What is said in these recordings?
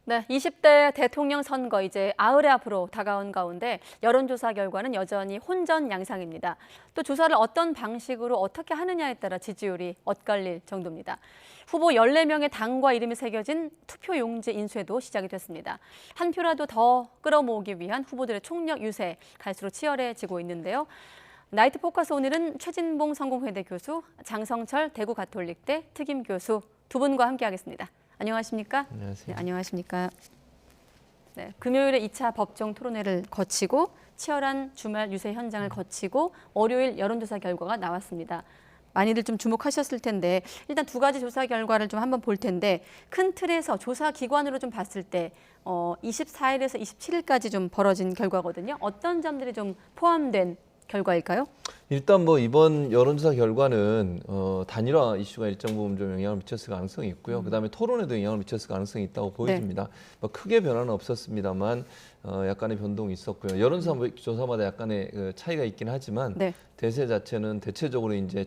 네, 20대 대통령 선거 이제 아흘에 앞으로 다가온 가운데 여론조사 결과는 여전히 혼전 양상입니다. 또 조사를 어떤 방식으로 어떻게 하느냐에 따라 지지율이 엇갈릴 정도입니다. 후보 14명의 당과 이름이 새겨진 투표용지 인쇄도 시작이 됐습니다. 한 표라도 더 끌어모으기 위한 후보들의 총력 유세 갈수록 치열해지고 있는데요. 나이트 포커스 오늘은 최진봉 성공회대 교수, 장성철 대구 가톨릭대 특임 교수 두 분과 함께하겠습니다. 안녕하십니까? 안녕하세요. 네, 안녕하십니까? 네, 금요일에 2차 법정 토론회를 거치고 치열한 주말 유세 현장을 거치고 월요일 여론조사 결과가 나왔습니다. 많이들 좀 주목하셨을 텐데 일단 두 가지 조사 결과를 좀 한번 볼 텐데 큰 틀에서 조사 기관으로 좀 봤을 때 24일에서 27일까지 좀 벌어진 결과거든요. 어떤 점들이 좀 포함된 결과일까요? 일단 뭐 이번 여론조사 결과는 단일화 이슈가 일정 부분 좀 영향을 미쳤을 가능성이 있고요. 그다음에 토론에도 영향을 미쳤을 가능성이 있다고 보여집니다. 뭐 크게 변화는 없었습니다만 약간의 변동이 있었고요. 여론조사 조사마다 약간의 차이가 있긴 하지만 네. 대세 자체는 대체적으로 이제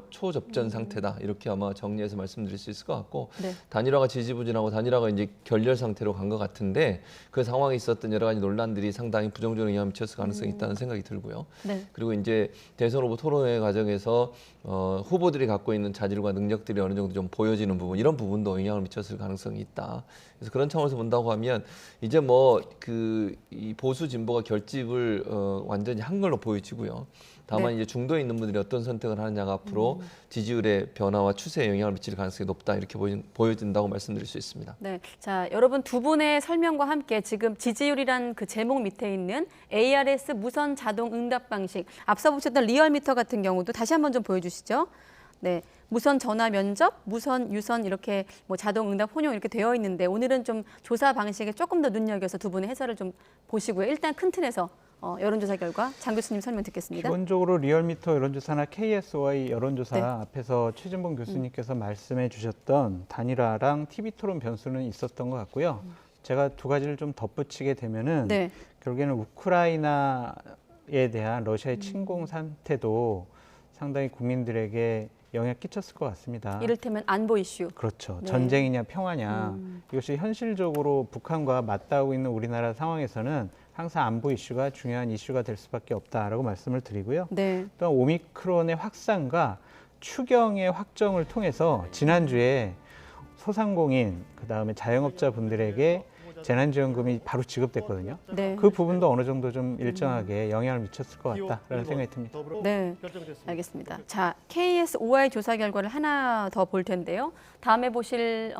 초접전 상태다 이렇게 아마 정리해서 말씀드릴 수 있을 것 같고 네. 단일화가 지지부진하고 단일화가 이제 결렬 상태로 간 것 같은데 그 상황에 있었던 여러 가지 논란들이 상당히 부정적으로 영향을 미쳤을 가능성이 있다는 생각이 들고요. 네. 그리고 이제 대선 후보 토론회 과정에서 후보들이 갖고 있는 자질과 능력들이 어느 정도 좀 보여지는 부분 이런 부분도 영향을 미쳤을 가능성이 있다. 그래서 그런 차원에서 본다고 하면 이제 뭐 이 보수 진보가 결집을 완전히 한 걸로 보여지고요. 다만 네. 이제 중도에 있는 분들이 어떤 선택을 하느냐가 앞으로 지지율의 변화와 추세에 영향을 미칠 가능성이 높다 이렇게 보여진다고 말씀드릴 수 있습니다. 네, 자 여러분 두 분의 설명과 함께 지금 지지율이란 그 제목 밑에 있는 ARS 무선 자동 응답 방식 앞서 보셨던 리얼미터 같은 경우도 다시 한번 좀 보여주시죠. 네, 무선 전화 면접, 무선 유선 이렇게 뭐 자동 응답 혼용 이렇게 되어 있는데 오늘은 좀 조사 방식에 조금 더 눈여겨서 두 분의 해설을 좀 보시고요. 일단 큰 틀에서 여론조사 결과 장 교수님 설명 듣겠습니다. 기본적으로 리얼미터 여론조사나 KSY 여론조사 네. 앞에서 최진봉 교수님께서 말씀해 주셨던 단일화랑 TV 토론 변수는 있었던 것 같고요. 제가 두 가지를 좀 덧붙이게 되면은 네. 결국에는 우크라이나에 대한 러시아의 침공 상태도 상당히 국민들에게 영향을 끼쳤을 것 같습니다. 이를테면 안보 이슈. 그렇죠. 네. 전쟁이냐 평화냐 이것이 현실적으로 북한과 맞닿고 있는 우리나라 상황에서는 항상 안보 이슈가 중요한 이슈가 될 수밖에 없다라고 말씀을 드리고요. 네. 또한 오미크론의 확산과 추경의 확정을 통해서 지난주에 소상공인 그다음에 자영업자 분들에게 재난지원금이 바로 지급됐거든요. 네. 그 부분도 어느 정도 좀 일정하게 영향을 미쳤을 것 같다라는 생각이 듭니다. 네, 알겠습니다. 자, KSOI 조사 결과를 하나 더 볼 텐데요. 다음에 보실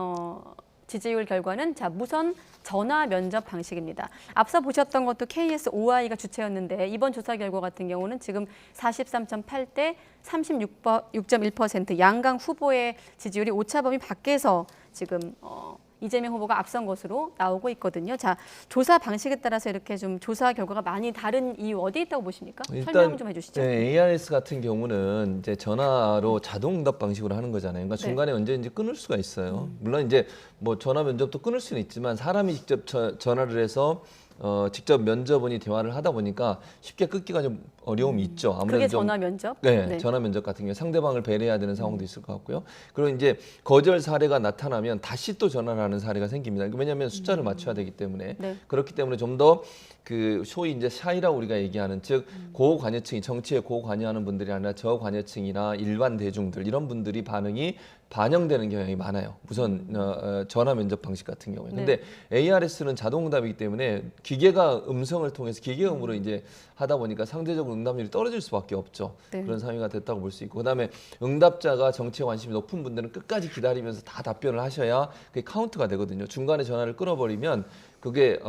지지율 결과는 자 무선 전화 면접 방식입니다. 앞서 보셨던 것도 KSOI가 주체였는데 이번 조사 결과 같은 경우는 지금 43.8대 36.1% 양강 후보의 지지율이 오차 범위 밖에서 지금 이재명 후보가 앞선 것으로 나오고 있거든요. 자, 조사 방식에 따라서 이렇게 좀 조사 결과가 많이 다른 이유 어디에 있다고 보십니까? 설명 좀 해주시죠. 네, ARS 같은 경우는 이제 전화로 자동 응답 방식으로 하는 거잖아요. 그러니까 중간에 언제든지 끊을 수가 있어요. 물론 이제 뭐 전화 면접도 끊을 수는 있지만 사람이 직접 전화를 해서 직접 면접원이 대화를 하다 보니까 쉽게 끊기가 좀 어려움이 있죠. 아무래도 그게 좀 전화 면접? 네, 전화 면접 같은 경우 상대방을 배려해야 되는 상황도 있을 것 같고요. 그리고 이제 거절 사례가 나타나면 다시 또 전화를 하는 사례가 생깁니다. 왜냐하면 숫자를 맞춰야 되기 때문에 네. 그렇기 때문에 좀 더 그 소위 이제 샤이라고 우리가 얘기하는 즉 고관여층이 정치에 고관여하는 분들이 아니라 저관여층이나 일반 대중들 이런 분들이 반응이 반영되는 경향이 많아요. 우선 전화 면접 방식 같은 경우에. 근데 ARS는 자동응답이기 때문에 기계가 음성을 통해서 기계음으로 이제 하다 보니까 상대적으로 응답률이 떨어질 수밖에 없죠. 네. 그런 상황이 됐다고 볼 수 있고 그다음에 응답자가 정치에 관심이 높은 분들은 끝까지 기다리면서 다 답변을 하셔야 그게 카운트가 되거든요. 중간에 전화를 끊어버리면 그게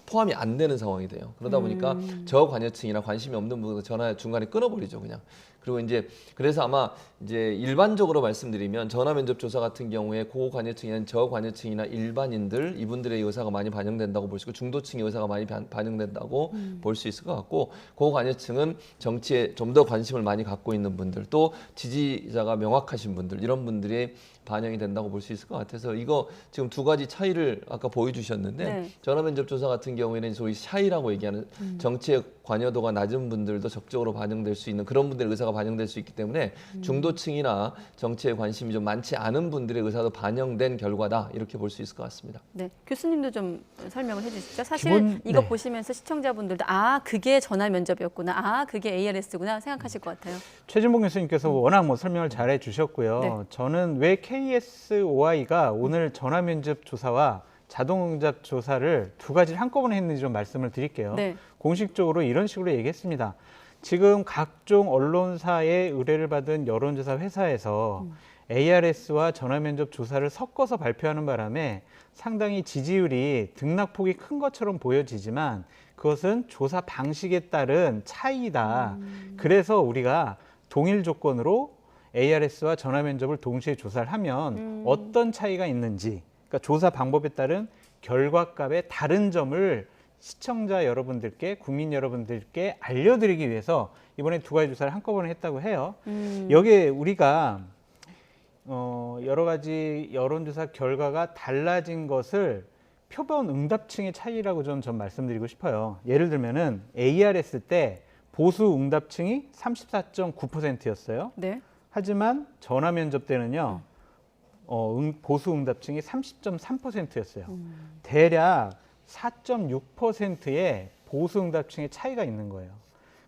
포함이 안 되는 상황이 돼요. 그러다 보니까 저관여층이나 관심이 없는 분들 전화 중간에 끊어버리죠, 그냥. 그리고 이제 그래서 아마 이제 일반적으로 말씀드리면 전화 면접 조사 같은 경우에 고관여층이나 저관여층이나 일반인들 이분들의 의사가 많이 반영된다고 볼 수 있고 중도층의 의사가 많이 반영된다고 볼 수 있을 것 같고 고관여층은 정치에 좀 더 관심을 많이 갖고 있는 분들 또 지지자가 명확하신 분들 이런 분들의 반영이 된다고 볼 수 있을 것 같아서 이거 지금 두 가지 차이를 아까 보여주셨는데 네. 전화면접 조사 같은 경우에는 소위 샤이라고 얘기하는 정치에 관여도가 낮은 분들도 적극적으로 반영될 수 있는 그런 분들의 의사가 반영될 수 있기 때문에 중도층이나 정치에 관심이 좀 많지 않은 분들의 의사도 반영된 결과다 이렇게 볼 수 있을 것 같습니다. 네, 교수님도 좀 설명을 해주시죠. 사실 기본- 이거 네. 보시면서 시청자분들도 아 그게 전화 면접이었구나, 아 그게 ARS구나 생각하실 것 같아요. 최진봉 교수님께서 워낙 뭐 설명을 잘해 주셨고요. 네. 저는 왜 KSOI가 오늘 전화 면접 조사와 자동응답 조사를 두 가지를 한꺼번에 했는지 좀 말씀을 드릴게요. 네. 공식적으로 이런 식으로 얘기했습니다. 지금 각종 언론사의 의뢰를 받은 여론조사 회사에서 ARS와 전화면접 조사를 섞어서 발표하는 바람에 상당히 지지율이 등락폭이 큰 것처럼 보여지지만 그것은 조사 방식에 따른 차이다. 그래서 우리가 동일 조건으로 ARS와 전화면접을 동시에 조사를 하면 어떤 차이가 있는지, 그러니까 조사 방법에 따른 결과값의 다른 점을 시청자 여러분들께, 국민 여러분들께 알려드리기 위해서 이번에 두 가지 조사를 한꺼번에 했다고 해요. 여기에 우리가 여러 가지 여론조사 결과가 달라진 것을 표본 응답층의 차이라고 전 말씀드리고 싶어요. 예를 들면은 ARS 때 보수 응답층이 34.9%였어요. 네. 하지만 전화 면접 때는요, 보수 응답층이 30.3%였어요. 대략 4.6%의 보수 응답층의 차이가 있는 거예요.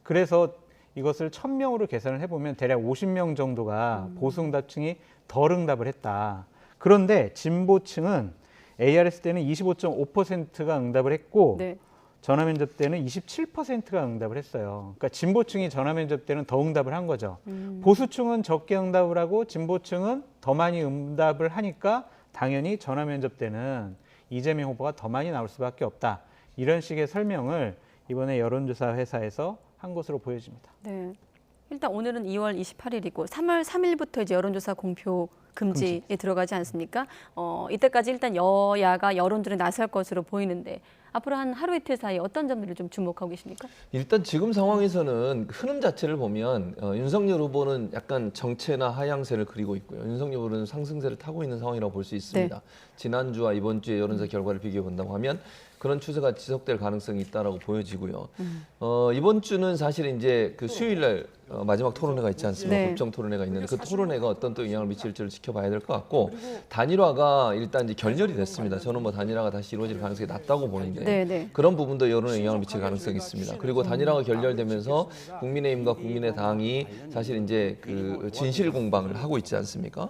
그래서 이것을 1000명으로 계산을 해보면 대략 50명 정도가 보수 응답층이 덜 응답을 했다. 그런데 진보층은 ARS 때는 25.5%가 응답을 했고 네. 전화 면접 때는 27%가 응답을 했어요. 그러니까 진보층이 전화 면접 때는 더 응답을 한 거죠. 보수층은 적게 응답을 하고 진보층은 더 많이 응답을 하니까 당연히 전화 면접 때는 이재명 후보가 더 많이 나올 수밖에 없다. 이런 식의 설명을 이번에 여론조사 회사에서 한 것으로 보여집니다. 네. 일단 오늘은 2월 28일이고 3월 3일부터 이제 여론조사 공표 금지에 들어가지 않습니까? 이때까지 일단 여야가 여론조사에 나설 것으로 보이는데 앞으로 한 하루 이틀 사이 어떤 점들을 좀 주목하고 계십니까? 일단 지금 상황에서는 흐름 자체를 보면 윤석열 후보는 약간 정체나 하향세를 그리고 있고요. 윤석열 후보는 상승세를 타고 있는 상황이라고 볼 수 있습니다. 지난주와 이번 주의 여론조사 결과를 비교해 본다고 하면 그런 추세가 지속될 가능성이 있다라고 보여지고요. 이번 주는 사실 이제 그 수요일 날 마지막 토론회가 있지 않습니까? 네. 국정 토론회가 있는데 그 토론회가 어떤 또 영향을 미칠지를 지켜봐야 될 것 같고 단일화가 일단 이제 결렬이 됐습니다. 저는 뭐 단일화가 다시 이루어질 가능성이 낮다고 보는데 네, 네. 그런 부분도 여론에 영향을 미칠 가능성이 있습니다. 그리고 단일화가 결렬되면서 국민의힘과 국민의당이 사실 이제 그 진실 공방을 하고 있지 않습니까?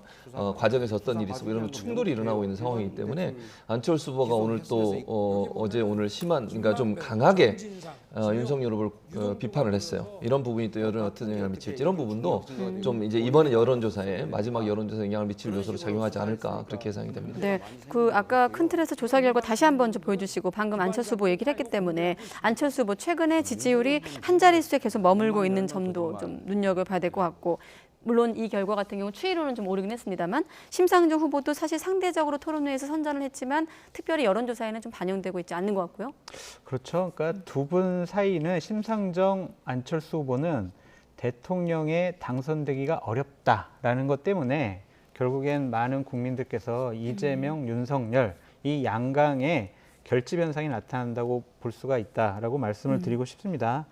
과정에서 어떤 일이 있고 이런 충돌이 일어나고 있는 상황이기 때문에 안철수 후보가 오늘 또 어제 오늘 심한 그러니까 좀 강하게 윤석열 후보를 비판을 했어요. 이런 부분이 또 여론에 어떤 영향을 미칠지 이런 부분도 좀 이제 이번에 여론조사에 마지막 여론조사에 영향을 미칠 요소로 작용하지 않을까 그렇게 예상이 됩니다. 네, 그 아까 큰 틀에서 조사 결과 다시 한번 좀 보여주시고 방금 안철수 후보 얘기를 했기 때문에 안철수 후보 최근에 지지율이 한 자릿수에 계속 머물고 있는 점도 좀 눈여겨봐야 될 것 같고 물론 이 결과 같은 경우 추이로는 좀 오르긴 했습니다만 심상정 후보도 사실 상대적으로 토론회에서 선전을 했지만 특별히 여론조사에는 좀 반영되고 있지 않는 것 같고요. 그렇죠. 그러니까 두 분 사이는 심상정, 안철수 후보는 대통령에 당선되기가 어렵다라는 것 때문에 결국엔 많은 국민들께서 이재명, 윤석열 이 양강의 결집 현상이 나타난다고 볼 수가 있다라고 말씀을 드리고 싶습니다.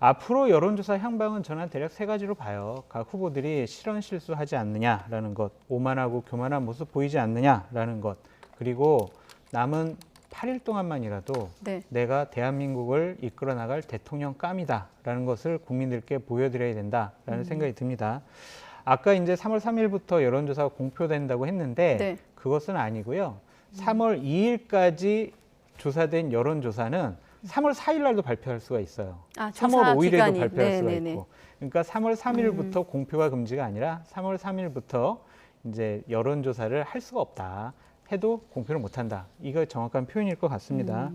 앞으로 여론조사 향방은 저는 대략 세 가지로 봐요. 각 후보들이 실언 실수하지 않느냐라는 것, 오만하고 교만한 모습 보이지 않느냐라는 것, 그리고 남은 8일 동안만이라도 네. 내가 대한민국을 이끌어 나갈 대통령감이다라는 것을 국민들께 보여드려야 된다라는 생각이 듭니다. 아까 이제 3월 3일부터 여론조사가 공표된다고 했는데 네. 그것은 아니고요. 3월 2일까지 조사된 여론조사는 3월 4일 날도 발표할 수가 있어요. 아, 3월 조사 5일에도 기간이. 발표할 수가 네네네. 있고. 그러니까 3월 3일부터 공표가 금지가 아니라 3월 3일부터 이제 여론조사를 할 수가 없다. 해도 공표를 못한다. 이거 정확한 표현일 것 같습니다.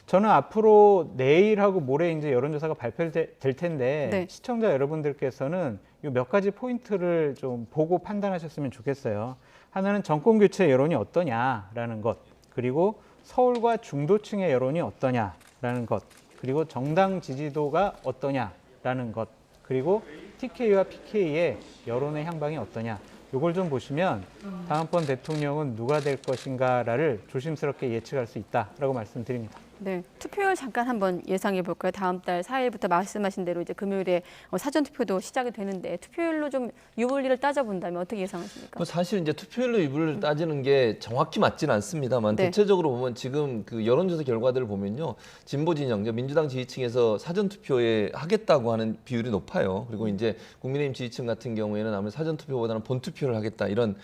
저는 앞으로 내일하고 모레 이제 여론조사가 발표될 텐데 네. 시청자 여러분들께서는 이 몇 가지 포인트를 좀 보고 판단하셨으면 좋겠어요. 하나는 정권 교체 여론이 어떠냐라는 것, 그리고 서울과 중도층의 여론이 어떠냐라는 것, 그리고 정당 지지도가 어떠냐라는 것, 그리고 TK와 PK의 여론의 향방이 어떠냐. 이걸 좀 보시면 다음번 대통령은 누가 될 것인가를 조심스럽게 예측할 수 있다라고 말씀드립니다. 네, 투표율 잠깐 한번 예상해 볼까요? 다음 달 4일부터 말씀하신 대로 이제 금요일에 사전 투표도 시작이 되는데 투표율로 좀 유불리를 따져본다면 어떻게 예상하십니까? 뭐 사실 이제 투표율로 유불리를 따지는 게 정확히 맞지는 않습니다만 네. 대체적으로 보면 지금 그 여론조사 결과들을 보면요, 진보 진영, 민주당 지지층에서 사전 투표에 하겠다고 하는 비율이 높아요. 그리고 이제 국민의힘 지지층 같은 경우에는 아무래도 사전 투표보다는 본 투표를 하겠다 이런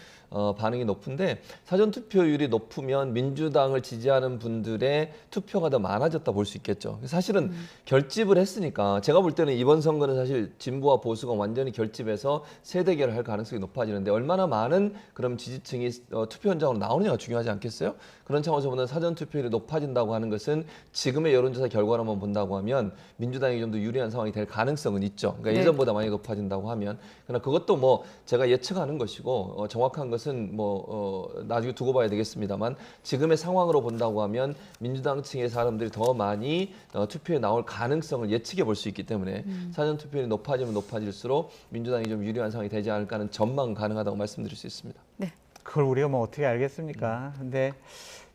반응이 높은데, 사전 투표율이 높으면 민주당을 지지하는 분들의 투표가 더 많아졌다 볼 수 있겠죠. 사실은 결집을 했으니까 제가 볼 때는 이번 선거는 사실 진보와 보수가 완전히 결집해서 세대결을 할 가능성이 높아지는데, 얼마나 많은 그럼 지지층이 투표 현장으로 나오느냐가 중요하지 않겠어요? 그런 차원에서 보면 사전 투표율이 높아진다고 하는 것은 지금의 여론조사 결과로만 본다고 하면 민주당이 좀 더 유리한 상황이 될 가능성은 있죠. 그러니까 네. 예전보다 많이 높아진다고 하면. 그러나 그것도 뭐 제가 예측하는 것이고 정확한 것은 나중에 두고 봐야 되겠습니다만, 지금의 상황으로 본다고 하면 민주당층의 사람들이 더 많이 투표에 나올 가능성을 예측해 볼 수 있기 때문에 사전 투표율이 높아지면 높아질수록 민주당이 좀 유리한 상황이 되지 않을까 하는 전망 가능하다고 말씀드릴 수 있습니다. 네. 그걸 우리가 뭐 어떻게 알겠습니까? 근데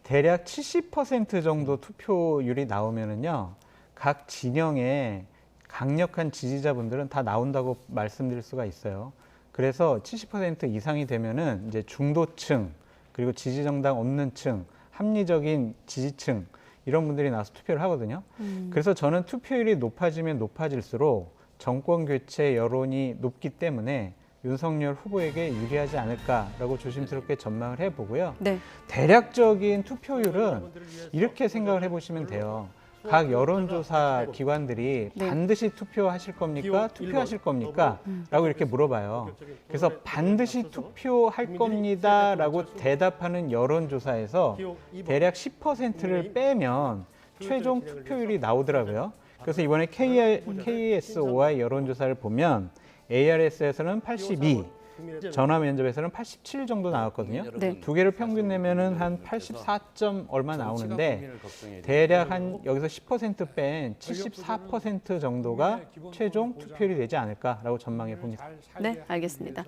대략 70% 정도 투표율이 나오면은요, 각 진영의 강력한 지지자분들은 다 나온다고 말씀드릴 수가 있어요. 그래서 70% 이상이 되면은 이제 중도층, 그리고 지지 정당 없는 층, 합리적인 지지층 이런 분들이 나와서 투표를 하거든요. 그래서 저는 투표율이 높아지면 높아질수록 정권 교체 여론이 높기 때문에 윤석열 후보에게 유리하지 않을까라고 조심스럽게 전망을 해보고요. 네. 대략적인 투표율은 이렇게 생각을 해보시면 돼요. 각 여론조사 기관들이 네. 반드시 투표하실 겁니까? 투표하실 겁니까? 라고 이렇게 물어봐요. 그래서 반드시 투표할 겁니다 라고 대답하는 여론조사에서 대략 10%를 빼면 최종 투표율이 나오더라고요. 그래서 이번에 KSOI 여론조사를 보면 ARS에서는 82, 전화 면접에서는 87 정도 나왔거든요. 네. 두 개를 평균 내면은 한 84점 얼마 나오는데, 대략 한 여기서 10% 뺀 74% 정도가 최종 투표율이 되지 않을까라고 전망해 봅니다. 네, 알겠습니다.